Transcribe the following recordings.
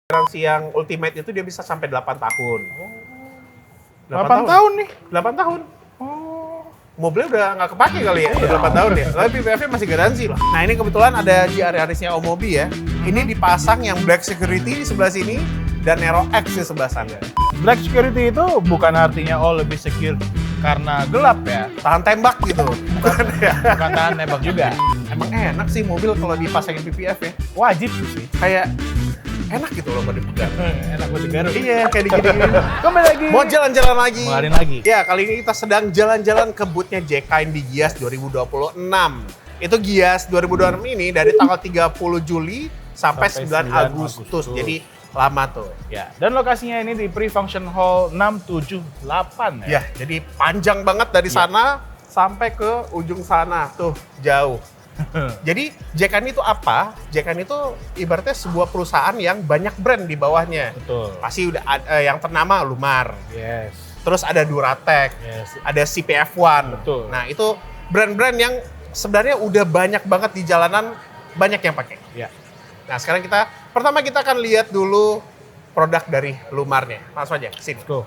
Garansi yang ultimate itu dia bisa sampai 8 tahun. 8 tahun nih? 8 tahun. Oh. Mobilnya udah nggak kepake kali ya, udah 8 tahun ya. Tapi PPF-nya masih garansi loh. Nah ini kebetulan ada GR Yarisnya Omobi ya. Ini dipasang yang Black Security di sebelah sini dan Nero X di sebelah sana. Black security itu bukan artinya lebih secure karena gelap ya? Tahan tembak gitu. Bukan ya. Bukan tahan nembak juga. Emang enak sih mobil kalau dipasangin PPF ya. Wajib sih. Kayak enak gitu loh kalau dipegang. Enak buat digaruk. Iya, kayak digini-gini. Kembali lagi. Mau jalan-jalan lagi. Kemarin lagi. Ya, kali ini kita sedang jalan-jalan ke booth-nya JKN di Gias 2026. Itu Gias 2026 ini dari tanggal 30 Juli sampai 9 Agustus. Jadi lama tuh. Ya, dan lokasinya ini di Pre-Function Hall 678 ya. Ya, jadi panjang banget dari sana sampai ke ujung sana. Tuh, jauh. Jadi JKN itu apa? JKN itu ibaratnya sebuah perusahaan yang banyak brand di bawahnya. Betul. Pasti udah yang ternama Lumar. Yes. Terus ada Duratec, Yes. ada CPF1. Betul. Nah, itu brand-brand yang sebenarnya udah banyak banget di jalanan, banyak yang pakai. Ya. Nah, sekarang pertama kita akan lihat dulu produk dari Lumarnya. Langsung aja ke sini. Go.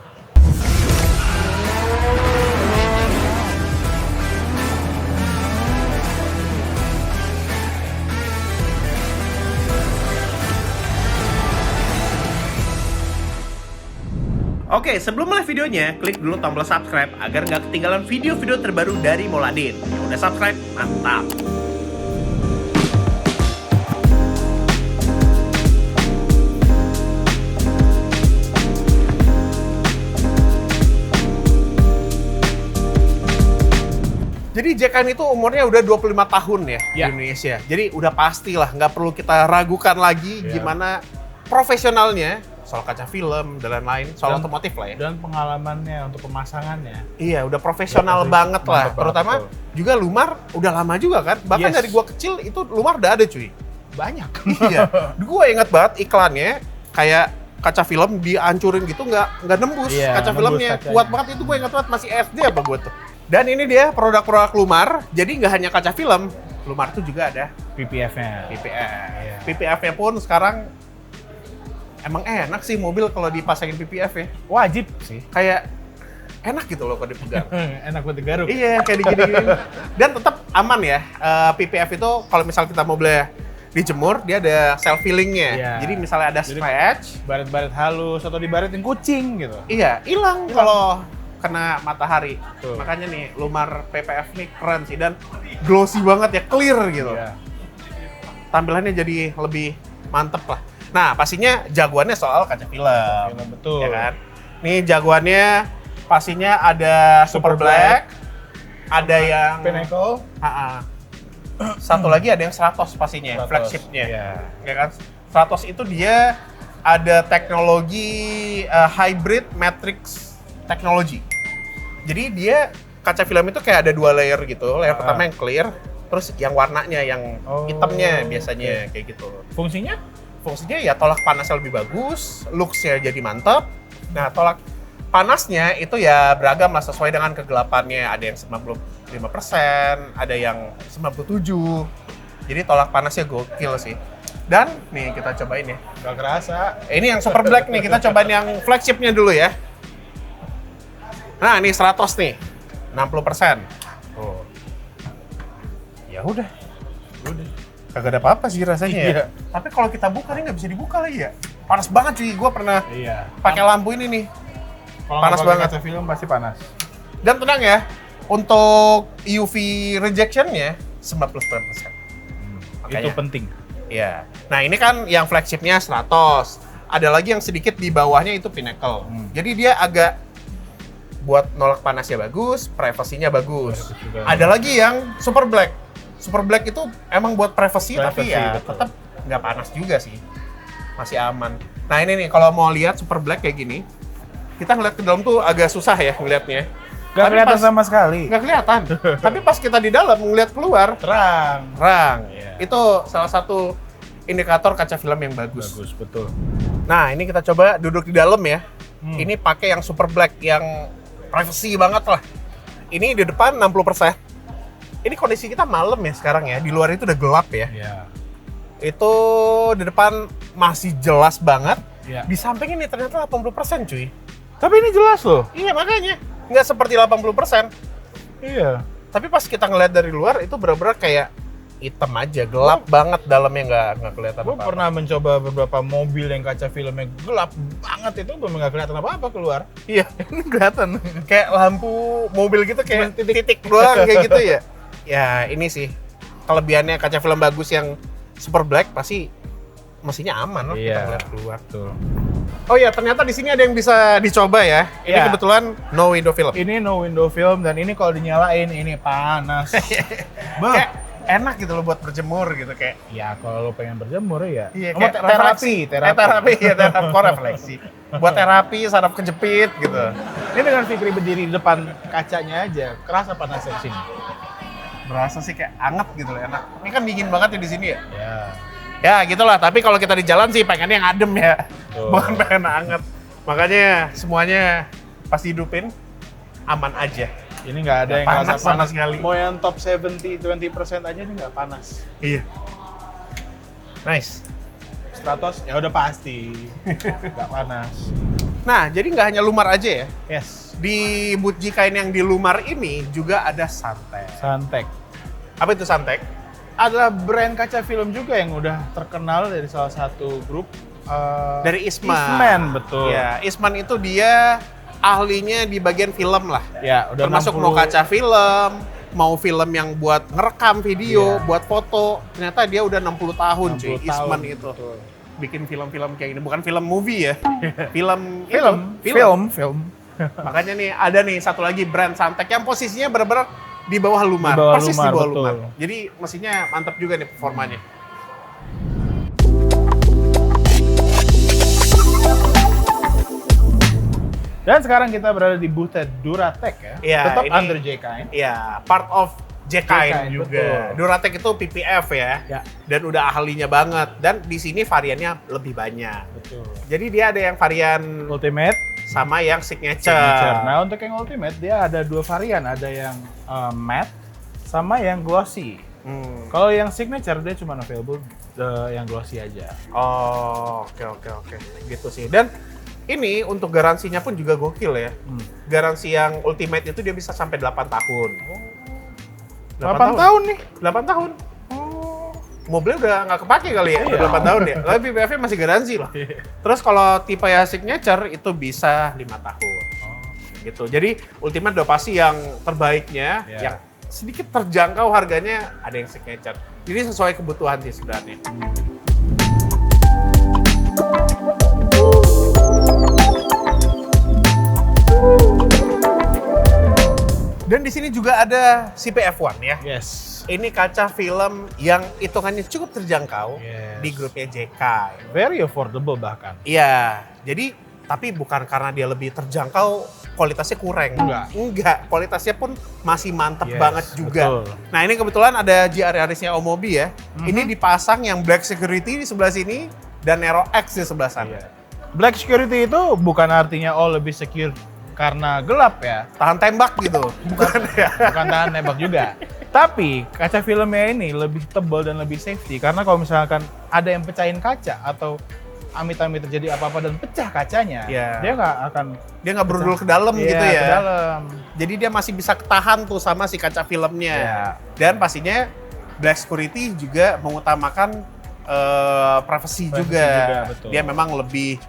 Oke, sebelum mulai videonya, klik dulu tombol subscribe agar nggak ketinggalan video-video terbaru dari Moladin. Yang udah subscribe, mantap! Jadi JKN itu umurnya udah 25 tahun ya di Indonesia. Jadi udah pastilah, nggak perlu kita ragukan lagi gimana profesionalnya soal kaca film dan lain-lain, soal otomotif lah ya. Dan pengalamannya untuk pemasangannya. Iya, udah profesional banget lah. Terutama juga Lumar udah lama juga kan. Bahkan dari gua kecil itu Lumar udah ada cuy. Banyak. Iya. Gua ingat banget iklannya kayak kaca film dihancurin gitu nggak nembus kaca filmnya. Kacanya. Kuat banget itu, gua ingat banget masih SD apa gua tuh. Dan ini dia produk-produk Lumar. Jadi nggak hanya kaca film, Lumar tuh juga ada PPF-nya. PPF. Iya. PPF-nya pun sekarang emang enak sih mobil kalau dipasangin PPF ya. Wajib sih. Kayak enak gitu loh kalau dipegang. Enak buat digaruk. Iya, kayak digini-gini. Dan tetap aman ya. PPF itu kalau misal kita mau beli dijemur, dia ada self fillingnya. Iya. Jadi misalnya ada scratch, Baret-baret halus atau dibaretin kucing gitu. iya hilang kalau kena matahari. Tuh. Makanya nih Lumar PPF nih keren sih dan glossy banget ya, clear gitu. Iya. Tampilannya jadi lebih mantep lah. Nah, pastinya jagoannya soal kaca film. Betul. Ya kan? Nih jagoannya pastinya ada Super Black, ada yang Pinnacle. Satu lagi ada yang 100 pastinya, 100. flagshipnya. Iya. Ya kan? 100 itu dia ada teknologi hybrid matrix technology. Jadi dia kaca film itu kayak ada 2 layer gitu. Layer pertama yang clear, terus yang warnanya yang hitamnya biasanya kayak gitu. Fungsinya? Fungsinya ya tolak panasnya lebih bagus, looks-nya jadi mantap. Nah, tolak panasnya itu ya beragam lah sesuai dengan kegelapannya. Ada yang 95%, ada yang 97%. Jadi tolak panasnya gokil sih. Dan nih kita cobain ya. Gak kerasa. Ini yang Super Black nih, kita cobain yang flagshipnya dulu ya. Nah, ini 100 nih, 60%. Oh. Ya udah. Kagak ada apa-apa sih rasanya ya. Iya. Tapi kalau kita buka nih nggak bisa dibuka lagi ya. Panas banget cuy, gue pernah Iya. pakai lampu ini nih. Kalau Panas nggak pakai banget. kaca film pasti panas. Dan tenang ya, untuk UV rejection-nya 99%. Itu penting. Iya. Nah ini kan yang flagship-nya 100. Ada lagi yang sedikit di bawahnya itu Pinnacle. Jadi dia agak buat nolak panasnya bagus, privasinya bagus. Ada lagi yang Super Black. Super Black itu emang buat privacy tapi ya betul. tetap nggak panas juga sih. Masih aman. Nah ini nih, kalau mau lihat Super Black kayak gini, kita ngeliat ke dalam tuh agak susah ya ngeliatnya. Gak kelihatan sama sekali. Nggak kelihatan. Tapi pas kita di dalam ngeliat keluar, terang. Iya. Itu salah satu indikator kaca film yang bagus. Bagus, betul. Nah ini kita coba duduk di dalam ya. Ini pakai yang Super Black yang privacy banget lah. Ini di depan 60%. Ini kondisi kita malam ya sekarang ya. Di luar itu udah gelap ya. Iya. Itu di depan masih jelas banget. Iya. Di samping ini ternyata 80% cuy. Tapi ini jelas loh. Iya makanya, nggak seperti 80%. Iya. Tapi pas kita ngeliat dari luar itu benar-benar kayak hitam aja, gelap banget dalamnya nggak kelihatan Gue apa-apa. pernah mencoba beberapa mobil yang kaca filmnya gelap banget itu belum nggak kelihatan apa-apa keluar. Iya, Ini kelihatan. kayak lampu mobil gitu kayak Cuma titik. titik doang kayak gitu ya. Ya ini sih kelebihannya kaca film bagus yang super black pasti mesinnya aman lah kita Iya. ngeliat keluar. Betul. Oh ya ternyata di sini ada yang bisa dicoba ya. Ini Iya. kebetulan no window film. Ini no window film dan ini kalau dinyalain ini panas. Bah. Kayak enak gitu loh buat berjemur gitu kayak. Ya kalau lo pengen berjemur ya. Iya, Mau kayak terapi. terapi ya terapi kok refleksi. Buat terapi saraf kejepit gitu. Ini dengan Fikri berdiri di depan kacanya aja, kerasa panasnya di sini. Berasa sih kayak anget gitu loh enak. Ini kan dingin banget ya di sini ya. Ya. Ya gitulah, tapi kalau kita di jalan sih pengennya yang adem ya. Tuh. Bukan pengen anget. Makanya semuanya pas dihidupin aman aja. Ini nggak ada yang Panas ngerasa sama sekali. Mau yang top 20% aja ini nggak panas. Iya. Nice. Stratos ya udah pasti nggak panas. Nah, jadi nggak hanya Lumar aja ya. Yes. Di booth Jikain yang di Lumar ini juga ada Santek. Santek Apa itu Santek? adalah brand kaca film juga yang udah terkenal dari salah satu grup Dari Eastman. Eastman, betul. Ya, Eastman itu dia ahlinya di bagian film lah. Ya, udah Termasuk 60 mau kaca film, mau film yang buat ngerekam video, Iya. buat foto. Ternyata dia udah 60 tahun 60 cuy, tahun, Eastman itu. betul. Bikin film-film kayak gini, bukan film movie ya. film. Film. Makanya nih ada nih satu lagi brand Santek yang posisinya benar-benar di bawah Lumar, Di bawah persis Lumar, di bawah betul. Lumar. Jadi mesinnya mantap juga nih performanya. Dan sekarang kita berada di booth Duratec ya. Iya, Tetap ini- under Jkain. Iya, part of Jkain Jkain, juga. betul. Duratec itu PPF ya. Ya. Dan udah ahlinya banget. Dan di sini variannya lebih banyak. Betul. Jadi dia ada yang varian Ultimate. sama yang signature. Nah, untuk yang Ultimate dia ada dua varian, ada yang matte sama yang glossy. Hmm. Kalau yang signature dia cuma available yang glossy aja. Oh, oke. Gitu sih. Dan ini untuk garansinya pun juga gokil ya. Garansi yang Ultimate itu dia bisa sampai 8 tahun. 8 tahun nih. 8 tahun. Oh. Mobilnya udah nggak kepake kali ya, Iya. udah 8 tahun ya. Tapi PPF-nya masih garansi loh. Terus kalau tipe ya signature itu bisa 5 tahun. Gitu. Jadi Ultimate udah pasti yang terbaiknya, Iya. yang sedikit terjangkau harganya ada yang signature. Jadi sesuai kebutuhan sih sebenarnya. Dan di sini juga ada CPF1 ya. Yes. Ini kaca film yang hitungannya cukup terjangkau Yes. di grupnya JK. Very affordable bahkan. Iya, jadi tapi bukan karena dia lebih terjangkau kualitasnya kurang. Enggak, kualitasnya pun masih mantep Yes, banget juga. betul. Nah ini kebetulan ada GR Yarisnya Omobi ya. Ini dipasang yang Black Security di sebelah sini dan Nero X di sebelah sana. Iya. Black security itu bukan artinya lebih secure karena gelap ya. Tahan tembak gitu, bukan ya? Bukan tahan nembak juga. Tapi kaca filmnya ini lebih tebal dan lebih safety karena kalau misalkan ada yang pecahin kaca atau amit-amit terjadi apa-apa dan pecah kacanya, Iya. dia nggak akan Dia nggak berudul ke dalam Iya, gitu ya. ke dalam. Jadi dia masih bisa ketahan tuh sama si kaca filmnya. Iya. Dan pastinya Black Security juga mengutamakan privacy Privacy juga. juga, betul. Dia memang lebih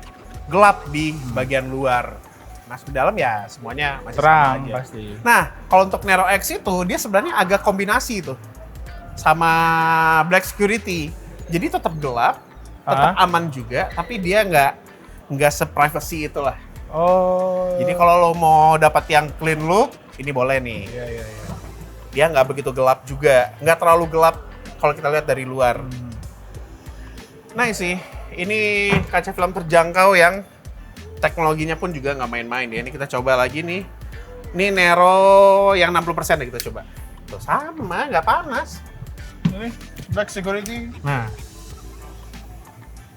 gelap di bagian luar. Masuk ke dalam ya semuanya masih sama Terang aja. pasti. Nah, kalau untuk Nero X itu dia sebenarnya agak kombinasi tuh sama Black Security. Jadi tetap gelap, tetap aman juga, tapi dia nggak se-privacy itulah. Oh. Jadi kalau lo mau dapat yang clean look, ini boleh nih. Iya. Dia nggak begitu gelap juga, nggak terlalu gelap kalau kita lihat dari luar. Nice sih, ini kaca film terjangkau yang teknologinya pun juga nggak main-main ya. Ini kita coba lagi nih. Ini Nero yang 60% deh kita coba. Tuh sama, nggak panas. Ini Black security. Nah,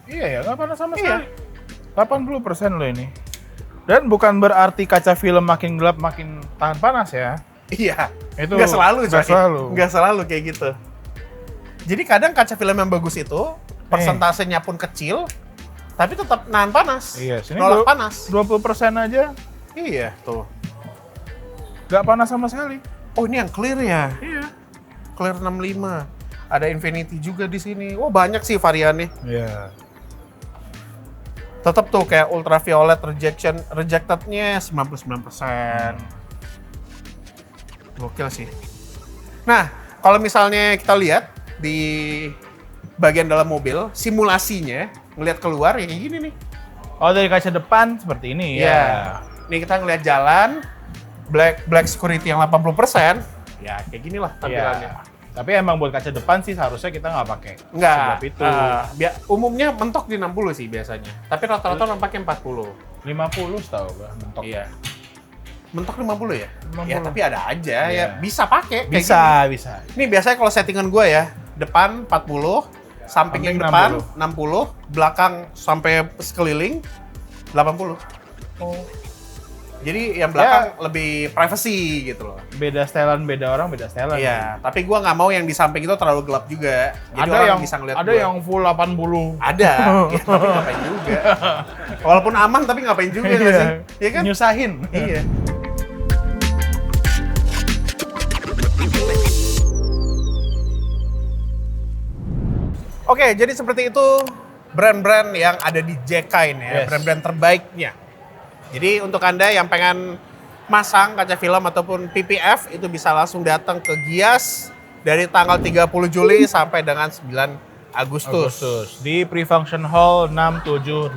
Iya ya, nggak panas sama Iya. sekali. 80% loh ini. Dan bukan berarti kaca film makin gelap makin tahan panas ya. iya. Itu Nggak selalu, coy. nggak selalu. Nggak selalu kayak gitu. Jadi kadang kaca film yang bagus itu, persentasenya pun kecil, Tapi tetap nahan panas. Iya, sini nolak panas. 20% aja Iya, tuh. nggak panas sama sekali. Oh, ini yang clear ya? Iya. Clear 65. Ada Infinity juga di sini. Oh, banyak sih variannya. Iya. Tetap tuh kayak ultraviolet rejectednya 99%. Gokil sih. Nah, kalau misalnya kita lihat di bagian dalam mobil, simulasinya ngelihat keluar ya kayak gini nih. Oh, dari kaca depan seperti ini Iya. ya. Nih kita ngelihat jalan, black security yang 80%, ya kayak gini lah tampilannya. Iya. Tapi emang buat kaca depan sih seharusnya kita nggak pakai Enggak, sebelah itu. umumnya mentok di 60 sih biasanya. Tapi rata-rata nampaknya 40. 50 setahu gue mentok. Iya. Mentok 50 ya? 50. Ya tapi ada aja Iya. ya, bisa pakai. kayak Bisa. gini. Ini biasanya kalau settingan gue ya, depan 40, samping yang Samping depan 60, belakang sampai sekeliling 80. Oh. Jadi yang belakang lebih privacy gitu loh. Beda setelan, beda orang, beda setelan. Iya, tapi gua nggak mau yang di samping itu terlalu gelap juga. Jadi Ada orang yang bisa ngeliat ada gua. yang full 80. Ada, ya, tapi ngapain juga. Walaupun aman tapi ngapain juga nggak sih? Iya kan? Nyusahin. Iya. Oke, jadi seperti itu brand-brand yang ada di JK ini ya, Yes. brand-brand terbaiknya. Jadi untuk Anda yang pengen masang kaca film ataupun PPF itu bisa langsung datang ke Gias dari tanggal 30 Juli sampai dengan 9 Agustus. Di Pre-Function Hall 678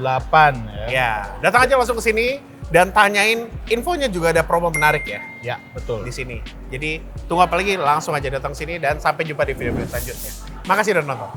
ya. Ya, datang aja langsung ke sini dan tanyain infonya, juga ada promo menarik ya Ya, betul. di sini. Jadi tunggu apa lagi, langsung aja datang sini dan sampai jumpa di video selanjutnya. Makasih udah nonton.